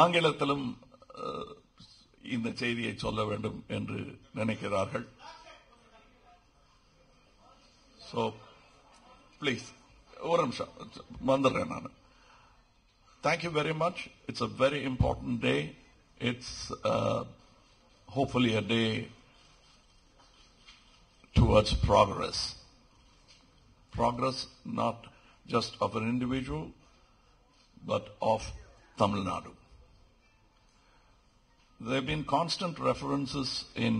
ஆங்கிலத்திலும் இந்த செய்தியை சொல்ல வேண்டும் என்று நினைக்கிறார்கள். So, please, ஒரு நிமிஷம் வந்துடுறேன் நான். Thank you very much. It's a very important day. It's hopefully a day towards progress. Progress not just of an individual, but of Tamil Nadu. There have been constant references in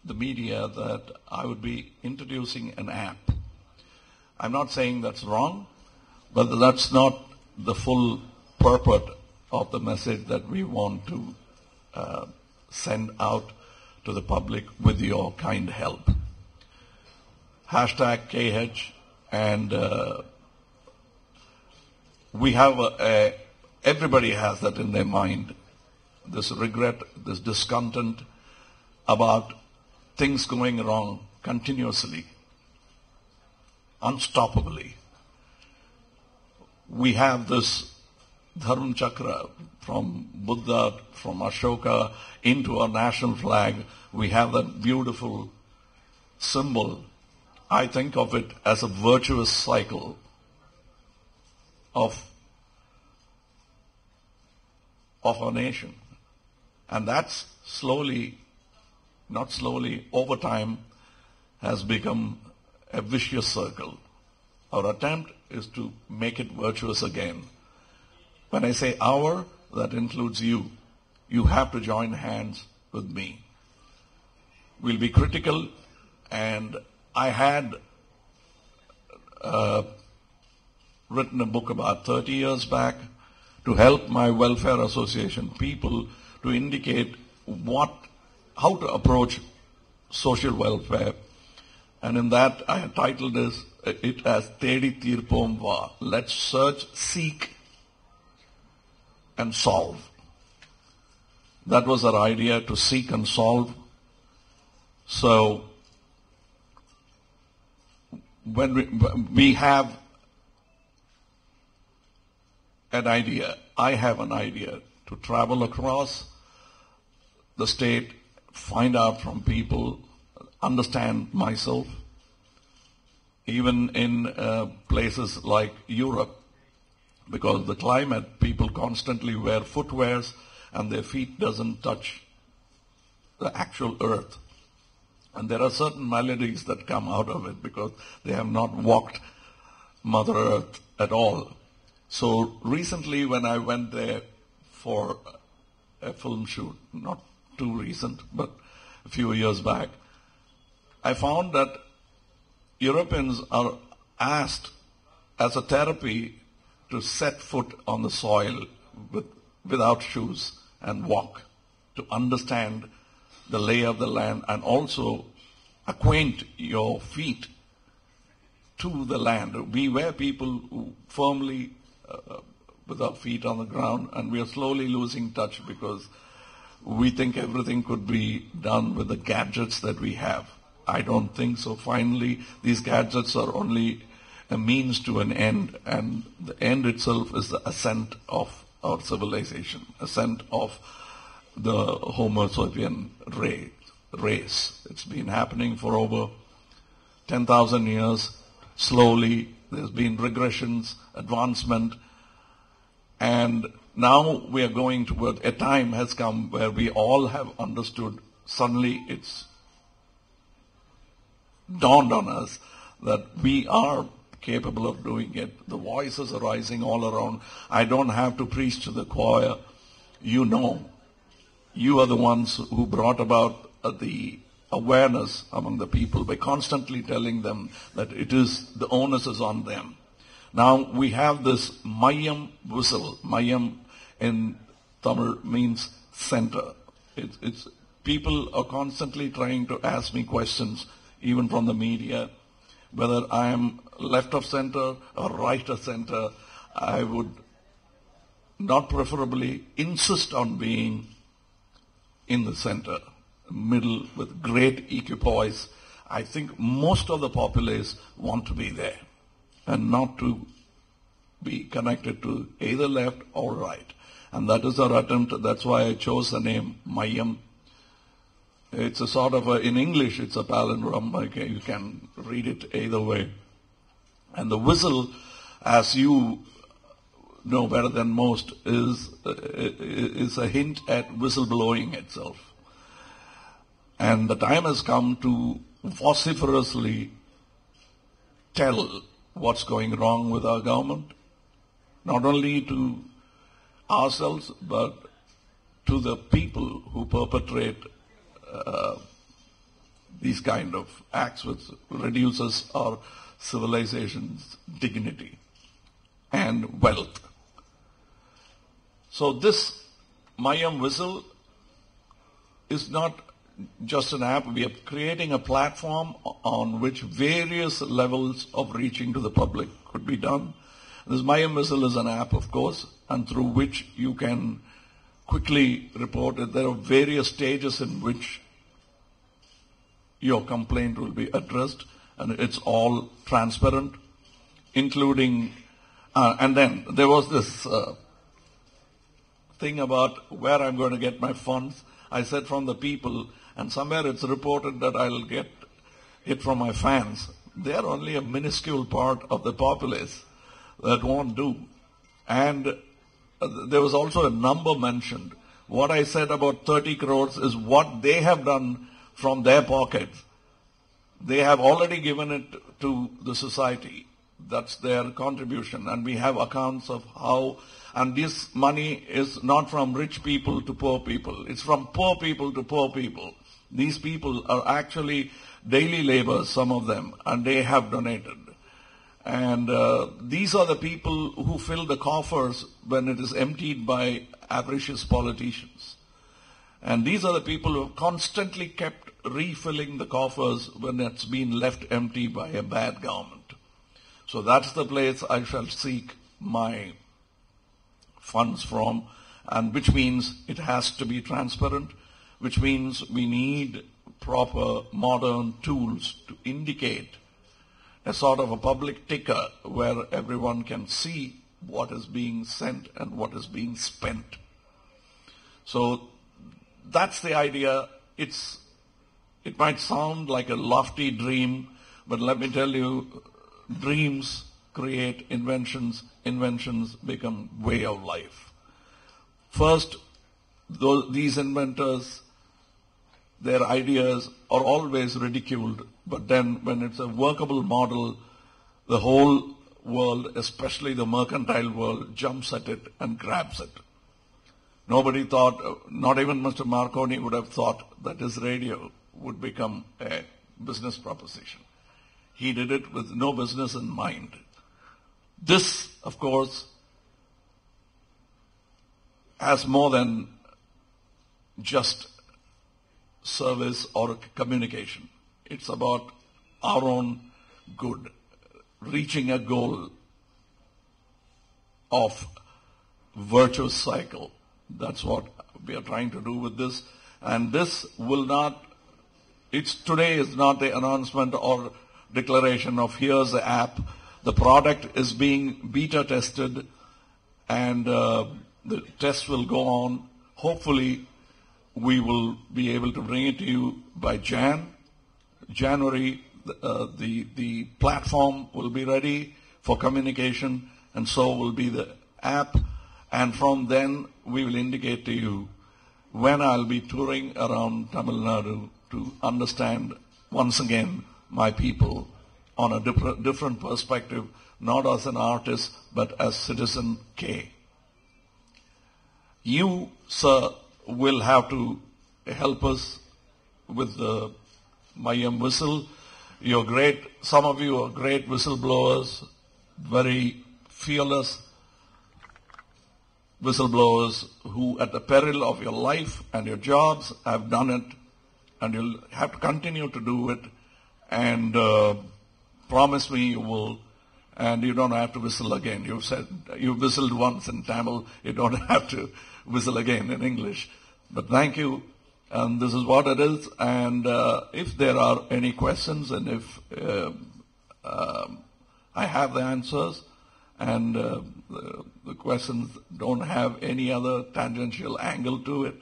the media that I would be introducing an app. I'm not saying that's wrong, but that's not the full purport of the message that we want to send out to the public with your kind help. #KH, and we have everybody has that in their mind, this regret, this discontent about things going wrong continuously, unstoppably. We have this Dharma Chakra from Buddha, from Ashoka into our national flag. We have that beautiful symbol. I think of it as a virtuous cycle of our nation. And that's slowly, not slowly, over time has become a vicious circle. Our attempt is to make it virtuous again. When I say our, that includes you. You have to join hands with me. We'll be critical, and I had written a book about 30 years back to help my welfare association people to indicate how to approach social welfare. And in that I had titled it as Thedi Tirpom Va. Let's search, seek, and solve. That was our idea, to seek and solve. So when we have an idea, I have an idea to travel across the state, find out from people, understand myself. Even in places like Europe, because the climate, people constantly wear footwears and their feet doesn't touch the actual earth. And there are certain maladies that come out of it because they have not walked Mother Earth at all. So recently when I went there for a film shoot, not too recent, but a few years back, I found that Europeans are asked as a therapy to set foot on the soil without shoes and walk, to understand the lay of the land and also acquaint your feet to the land. We were people who firmly with our feet on the ground, and we are slowly losing touch because we think everything could be done with the gadgets that we have. I don't think so. Finally, these gadgets are only a means to an end, and the end itself is the ascent of our civilization, ascent of the Homo sapien race. It's been happening for over 10,000 years. Slowly, there's been regressions, advancement, and now we are going toward a time has come where we all have understood. Suddenly, it's dawned on us that we are capable of doing it. The voices are rising all around. I don't have to preach to the choir. You know. You are the ones who brought about the awareness among the people by constantly telling them that the onus is on them. Now we have this Mayam whistle. Mayam in Tamil means center. It's people are constantly trying to ask me questions, even from the media, whether I am left of center or right of center. I would not preferably insist on being in the center, middle, with great equipoise. I think most of the populace want to be there and not to be connected to either left or right. And that is our attempt. That's why I chose the name Mayam. It's a sort of in English, it's a palindrome. Okay, you can read it either way. And the whistle, as you know better than most, is a hint at whistleblowing itself. And the time has come to vociferously tell what's going wrong with our government, not only to ourselves, but to the people who perpetrate these kind of acts which reduces our civilization's dignity and wealth. So this Mayam Whistle is not just an app. We are creating a platform on which various levels of reaching to the public could be done. This Mayam Whistle is an app, of course, and through which you can quickly report it. There are various stages in which your complaint will be addressed, and it's all transparent, including, and then there was this thing about where I'm going to get my funds. I said from the people, and somewhere it's reported that I'll get it from my fans. They are only a minuscule part of the populace that won't do. And there was also a number mentioned. What I said about 30 crores is what they have done from their pockets. They have already given it to the society. That's their contribution. And we have accounts of how, and this money is not from rich people to poor people. It's from poor people to poor people. These people are actually daily laborers, some of them, and they have donated. And these are the people who fill the coffers when it is emptied by avaricious politicians. And these are the people who have constantly kept refilling the coffers when it's been left empty by a bad government. So that's the place I shall seek my funds from, and which means it has to be transparent, which means we need proper modern tools to indicate a sort of a public ticker where everyone can see what is being sent and what is being spent. So that's the idea. It might sound like a lofty dream, but let me tell you, dreams create inventions, inventions become way of life. First, these inventors, their ideas are always ridiculed, but then when it's a workable model, the whole world, especially the mercantile world, jumps at it and grabs it. Nobody thought, not even Mr. Marconi would have thought that his radio would become a business proposition. He did it with no business in mind. This, of course, has more than just service or communication. It's about our own good, reaching a goal of virtuous cycle. That's what we are trying to do with this. And this will not, today is not the announcement or declaration of here's the app. The product is being beta tested, and the test will go on. Hopefully, we will be able to bring it to you by January. The platform will be ready for communication, and so will be the app. And from then, we will indicate to you when I'll be touring around Tamil Nadu to understand, once again, my people on a different perspective, not as an artist, but as Citizen K. You, sir, will have to help us with the Mayam Whistle. You're great. Some of you are great whistleblowers, very fearless whistleblowers who, at the peril of your life and your jobs, have done it, and you'll have to continue to do it. And promise me you will, and you don't have to whistle again. You've said you whistled once in Tamil. You don't have to whistle again in English. But thank you, and this is what it is. And if there are any questions, and if I have the answers, and the questions don't have any other tangential angle to it.